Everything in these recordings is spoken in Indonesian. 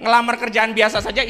ngelamar kerjaan biasa saja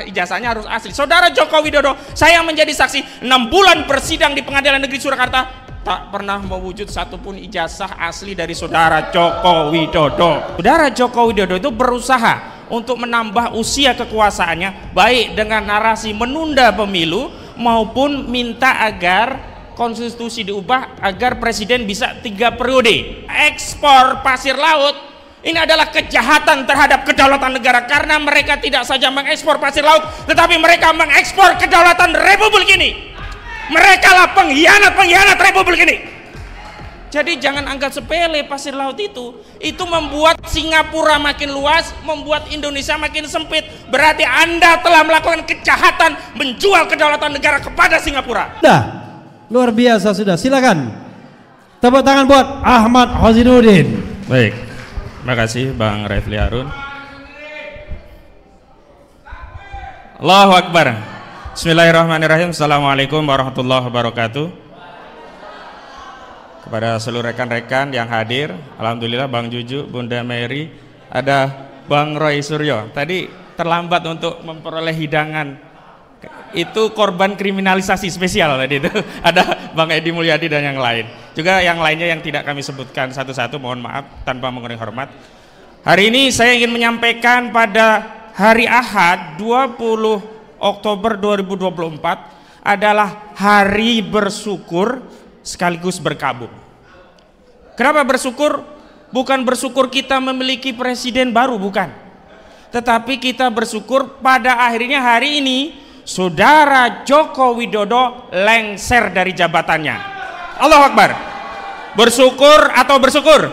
ijazahnya harus asli. Saudara Joko Widodo, saya menjadi saksi 6 bulan bersidang di Pengadilan Negeri Surakarta, tak pernah mewujud satupun ijazah asli dari saudara Joko Widodo. Saudara Joko Widodo itu berusaha untuk menambah usia kekuasaannya, baik dengan narasi menunda pemilu maupun minta agar konstitusi diubah agar presiden bisa 3 periode. Ekspor pasir laut ini adalah kejahatan terhadap kedaulatan negara, karena mereka tidak saja mengekspor pasir laut, tetapi mereka mengekspor kedaulatan Republik ini. Mereka lah pengkhianat Republik ini. Jadi jangan anggap sepele pasir laut itu membuat Singapura makin luas, membuat Indonesia makin sempit. Berarti Anda telah melakukan kejahatan menjual kedaulatan negara kepada Singapura. Luar biasa sudah. Silakan tepuk tangan buat Ahmad Hazinuddin. Baik, terima kasih Bang Refli Harun. Allahu Akbar. Bismillahirrahmanirrahim. Assalamualaikum warahmatullahi wabarakatuh. Kepada seluruh rekan-rekan yang hadir, alhamdulillah Bang Juju, Bunda Mary, ada Bang Roy Suryo. Tadi terlambat untuk memperoleh hidangan. Itu korban kriminalisasi spesial tadi itu. Ada Bang Edi Mulyadi dan yang lain. Juga yang lainnya yang tidak kami sebutkan satu-satu, mohon maaf tanpa mengurangi hormat. Hari ini saya ingin menyampaikan pada hari Ahad 20 Oktober 2024 adalah hari bersyukur sekaligus berkabung. Kenapa bersyukur? Bukan bersyukur kita memiliki presiden baru, bukan. Tetapi kita bersyukur pada akhirnya hari ini saudara Joko Widodo lengser dari jabatannya. Allahu Akbar. Bersyukur atau bersyukur?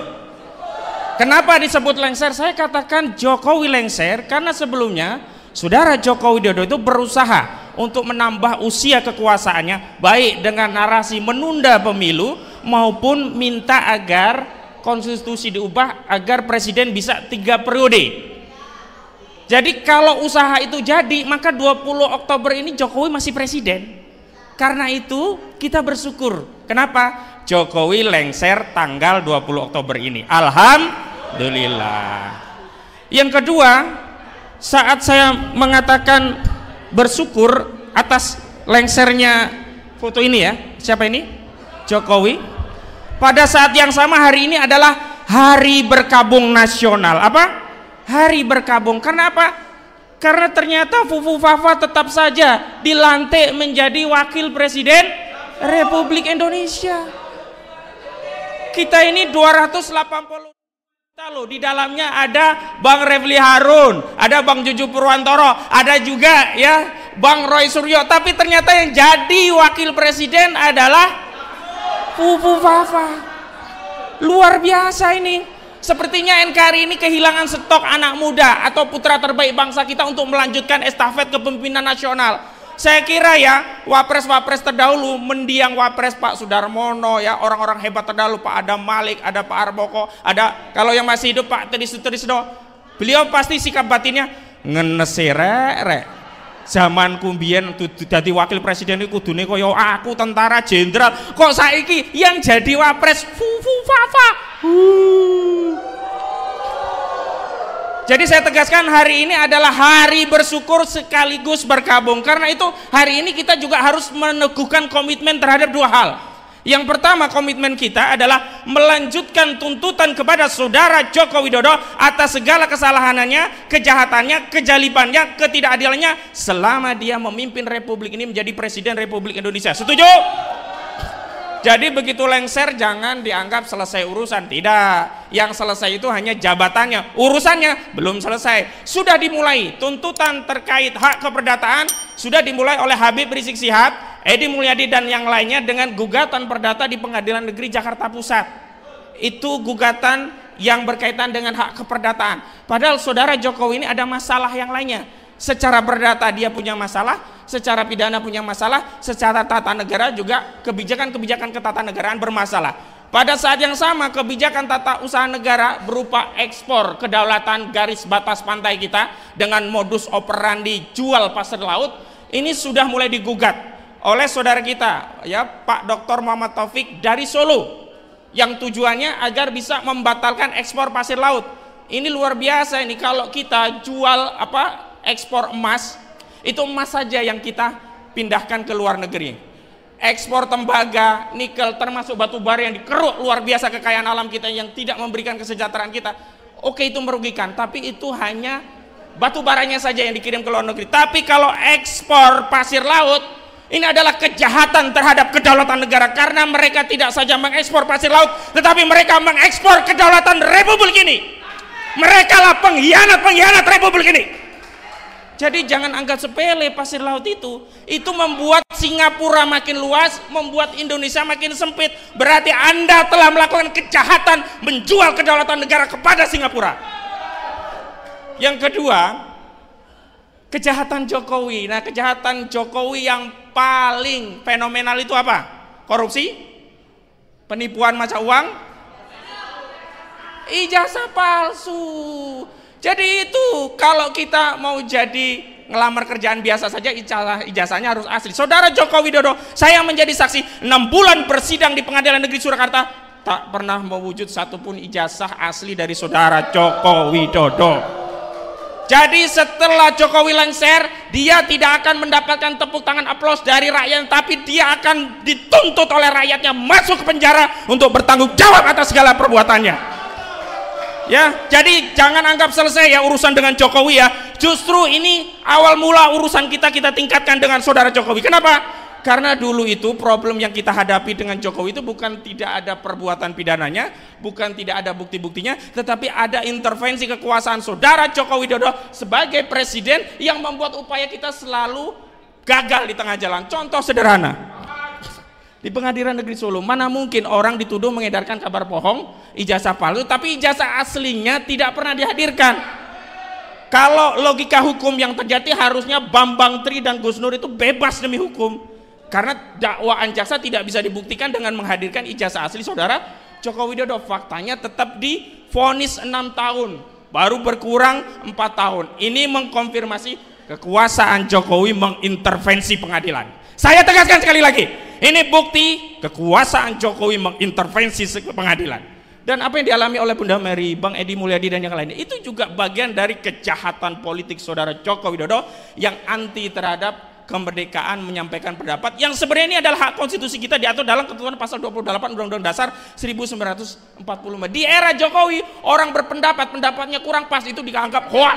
Kenapa disebut lengser? Saya katakan Jokowi lengser karena sebelumnya saudara Joko Widodo itu berusaha untuk menambah usia kekuasaannya, baik dengan narasi menunda pemilu maupun minta agar konstitusi diubah agar presiden bisa 3 periode. Jadi kalau usaha itu jadi, maka 20 Oktober ini Jokowi masih presiden. Karena itu kita bersyukur. Kenapa? Jokowi lengser tanggal 20 Oktober ini. Alhamdulillah. Yang kedua, saat saya mengatakan bersyukur atas lengsernya foto ini ya, siapa ini? Jokowi. Pada saat yang sama hari ini adalah hari berkabung nasional. Apa? Hari berkabung. Karena apa? Karena ternyata Fufu Fafa tetap saja dilantik menjadi wakil presiden Republik Indonesia. Kita ini 280 loh, di dalamnya ada Bang Refli Harun, ada Bang Juju Purwantoro, ada juga ya Bang Roy Suryo, tapi ternyata yang jadi wakil presiden adalah Fufu Fafa. Luar biasa ini. Sepertinya NKRI ini kehilangan stok anak muda atau putra terbaik bangsa kita untuk melanjutkan estafet kepemimpinan nasional. Saya kira ya wapres-wapres terdahulu mendiang wapres Pak Sudarmono ya, orang-orang hebat terdahulu Pak Adam Malik, ada Pak Arboko, ada kalau yang masih hidup Pak Trisno. Beliau pasti sikap batinnya ngenesere. Zaman kumbien jadi wakil presiden itu kudune koyo aku tentara jenderal, kok saiki yang jadi wapres Fufu Fafa. Jadi saya tegaskan hari ini adalah hari bersyukur sekaligus berkabung. Karena itu hari ini kita juga harus meneguhkan komitmen terhadap 2 hal. Yang pertama, komitmen kita adalah melanjutkan tuntutan kepada saudara Joko Widodo atas segala kesalahannya, kejahatannya, kejalibannya, ketidakadilannya selama dia memimpin Republik ini menjadi Presiden Republik Indonesia. Setuju? Jadi begitu lengser jangan dianggap selesai urusan. Tidak, yang selesai itu hanya jabatannya, urusannya belum selesai. Sudah dimulai tuntutan terkait hak keperdataan, sudah dimulai oleh Habib Rizik Syihab, Edi Mulyadi dan yang lainnya dengan gugatan perdata di Pengadilan Negeri Jakarta Pusat. Itu gugatan yang berkaitan dengan hak keperdataan. Padahal saudara Jokowi ini ada masalah yang lainnya. Secara perdata dia punya masalah, secara pidana punya masalah, secara tata negara juga kebijakan-kebijakan ketatanegaraan bermasalah. Pada saat yang sama kebijakan tata usaha negara berupa ekspor kedaulatan garis batas pantai kita dengan modus operandi jual pasir laut ini sudah mulai digugat oleh saudara kita ya Pak Dr. Muhammad Taufik dari Solo, yang tujuannya agar bisa membatalkan ekspor pasir laut. Ini luar biasa ini kalau kita jual ekspor emas, itu emas saja yang kita pindahkan ke luar negeri. Ekspor tembaga, nikel, termasuk batu bara yang dikeruk, luar biasa kekayaan alam kita yang tidak memberikan kesejahteraan kita. Oke, itu merugikan, tapi itu hanya batu baranya saja yang dikirim ke luar negeri. Tapi kalau ekspor pasir laut, ini adalah kejahatan terhadap kedaulatan negara, karena mereka tidak saja mengekspor pasir laut, tetapi mereka mengekspor kedaulatan Republik ini. Mereka lah pengkhianat Republik ini. Jadi jangan anggap sepele pasir laut itu membuat Singapura makin luas, membuat Indonesia makin sempit. Berarti Anda telah melakukan kejahatan menjual kedaulatan negara kepada Singapura. Yang kedua, kejahatan Jokowi. Nah, kejahatan Jokowi yang paling fenomenal itu apa? Korupsi, penipuan mata uang, ijazah palsu. Jadi itu kalau kita mau jadi ngelamar kerjaan biasa saja, ijazahnya harus asli. Saudara Joko Widodo, saya menjadi saksi 6 bulan bersidang di Pengadilan Negeri Surakarta, tak pernah mewujud satupun ijazah asli dari saudara Joko Widodo. Jadi setelah Jokowi lengser, dia tidak akan mendapatkan tepuk tangan aplaus dari rakyat, tapi dia akan dituntut oleh rakyatnya masuk ke penjara untuk bertanggung jawab atas segala perbuatannya. Ya, jadi jangan anggap selesai ya urusan dengan Jokowi ya. Justru ini awal mula urusan kita tingkatkan dengan saudara Jokowi. Kenapa? Karena dulu itu problem yang kita hadapi dengan Jokowi itu bukan tidak ada perbuatan pidananya, bukan tidak ada bukti-buktinya, tetapi ada intervensi kekuasaan saudara Joko Widodo sebagai presiden yang membuat upaya kita selalu gagal di tengah jalan. Contoh sederhana, di Pengadilan Negeri Solo, mana mungkin orang dituduh mengedarkan kabar bohong, ijazah palsu, tapi ijazah aslinya tidak pernah dihadirkan. Kalau logika hukum yang terjadi, harusnya Bambang Tri dan Gus Nur itu bebas demi hukum, karena dakwaan jaksa tidak bisa dibuktikan dengan menghadirkan ijazah asli saudara Joko Widodo. Faktanya tetap divonis 6 tahun, baru berkurang 4 tahun. Ini mengkonfirmasi kekuasaan Jokowi mengintervensi pengadilan. Saya tegaskan sekali lagi, ini bukti kekuasaan Jokowi mengintervensi pengadilan. Dan apa yang dialami oleh Bunda Mary, Bang Edi Mulyadi dan yang lainnya, itu juga bagian dari kejahatan politik saudara Joko Widodo yang anti terhadap kemerdekaan menyampaikan pendapat, yang sebenarnya ini adalah hak konstitusi kita, diatur dalam ketentuan pasal 28 Undang-Undang Dasar 1945. Di era Jokowi, orang berpendapat, pendapatnya kurang pas, itu dianggap hoak,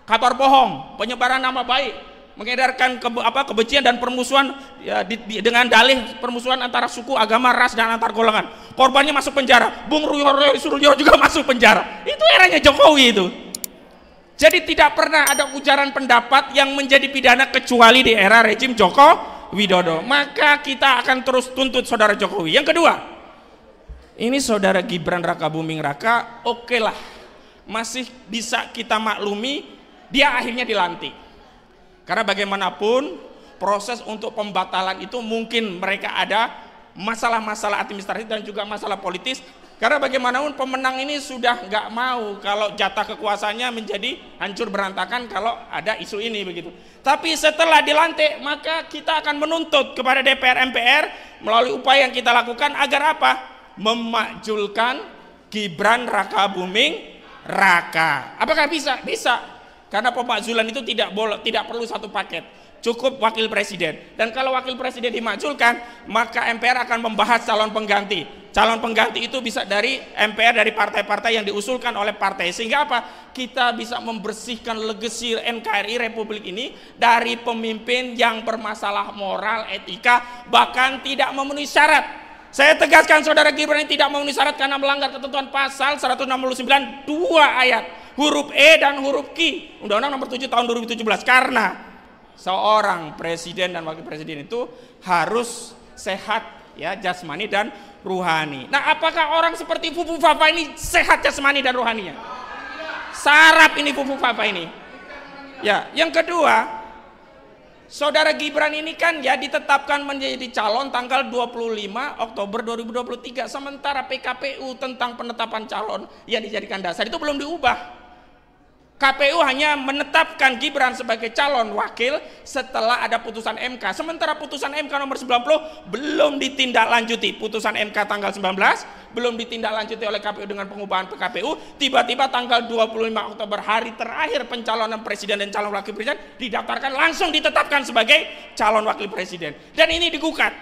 kabar bohong, penyebaran nama baik, mengedarkan kebencian dan permusuhan ya, dengan dalih permusuhan antara suku, agama, ras, dan antar golongan. Korbannya masuk penjara. Bung Roy Suryo juga masuk penjara. Itu eranya Jokowi itu. Jadi tidak pernah ada ujaran pendapat yang menjadi pidana kecuali di era rejim Joko Widodo. Maka kita akan terus tuntut saudara Jokowi. Yang kedua, ini saudara Gibran Raka Buming Raka, oke lah, masih bisa kita maklumi, dia akhirnya dilantik. Karena bagaimanapun proses untuk pembatalan itu mungkin mereka ada masalah-masalah administratif dan juga masalah politis. Karena bagaimanapun pemenang ini sudah nggak mau kalau jatah kekuasaannya menjadi hancur berantakan kalau ada isu ini begitu. Tapi setelah dilantik, maka kita akan menuntut kepada DPR MPR melalui upaya yang kita lakukan agar apa? Memakjulkan Gibran Raka Buming Raka. Apakah bisa? Bisa. Karena pemakzulan itu tidak perlu satu paket, cukup wakil presiden. Dan kalau wakil presiden dimakzulkan, maka MPR akan membahas calon pengganti. Calon pengganti itu bisa dari MPR, dari partai-partai yang diusulkan oleh partai. Sehingga apa? Kita bisa membersihkan legasi NKRI Republik ini dari pemimpin yang bermasalah moral, etika, bahkan tidak memenuhi syarat. Saya tegaskan saudara Gibran ini tidak memenuhi syarat karena melanggar ketentuan pasal 169 2 ayat. Huruf E dan huruf Q Undang-Undang Nomor 7 Tahun 2017, karena seorang presiden dan wakil presiden itu harus sehat ya, jasmani dan ruhani. Nah, apakah orang seperti Fufu Fafa ini sehat jasmani dan ruhaninya? Sarap ini Fufu Fafa ini. Ya, yang kedua, saudara Gibran ini kan ya ditetapkan menjadi calon tanggal 25 Oktober 2023, sementara PKPU tentang penetapan calon yang dijadikan dasar itu belum diubah. KPU hanya menetapkan Gibran sebagai calon wakil setelah ada putusan MK. Sementara putusan MK nomor 90 belum ditindaklanjuti. Putusan MK tanggal 19 belum ditindaklanjuti oleh KPU dengan pengubahan PKPU. Tiba-tiba tanggal 25 Oktober, hari terakhir pencalonan presiden dan calon wakil presiden, didaftarkan langsung ditetapkan sebagai calon wakil presiden. Dan ini digugat.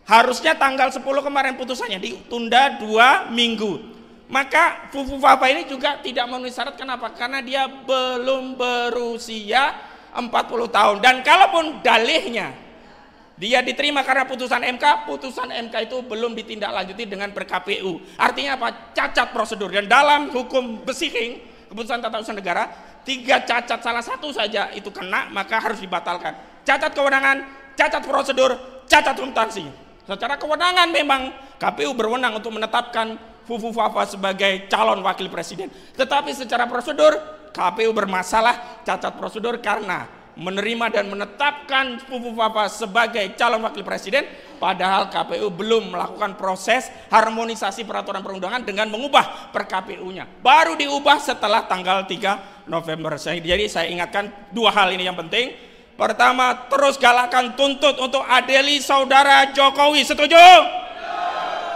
Harusnya tanggal 10 kemarin putusannya, ditunda 2 minggu. Maka Fufu Fafa ini juga tidak memenuhi syarat. Kenapa? Karena dia belum berusia 40 tahun. Dan kalaupun dalihnya dia diterima karena putusan MK itu belum ditindaklanjuti dengan per-KPU. Artinya apa? Cacat prosedur. Dan dalam hukum besiking, keputusan tata usaha negara, 3 cacat salah satu saja itu kena, maka harus dibatalkan. Cacat kewenangan, cacat prosedur, cacat substansi. Secara kewenangan memang KPU berwenang untuk menetapkan Fufu Fafa sebagai calon wakil presiden. Tetapi secara prosedur KPU bermasalah, cacat prosedur karena menerima dan menetapkan Fufu Fafa sebagai calon wakil presiden, padahal KPU belum melakukan proses harmonisasi peraturan perundangan dengan mengubah per KPU-nya. Baru diubah setelah tanggal 3 November. Jadi saya ingatkan 2 hal ini yang penting. Pertama, terus galakan tuntut untuk adili saudara Jokowi. Setuju?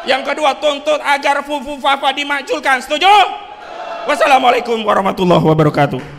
Yang kedua, tuntut agar Fufu Fafa dimakzulkan. Setuju? Wassalamualaikum warahmatullahi wabarakatuh.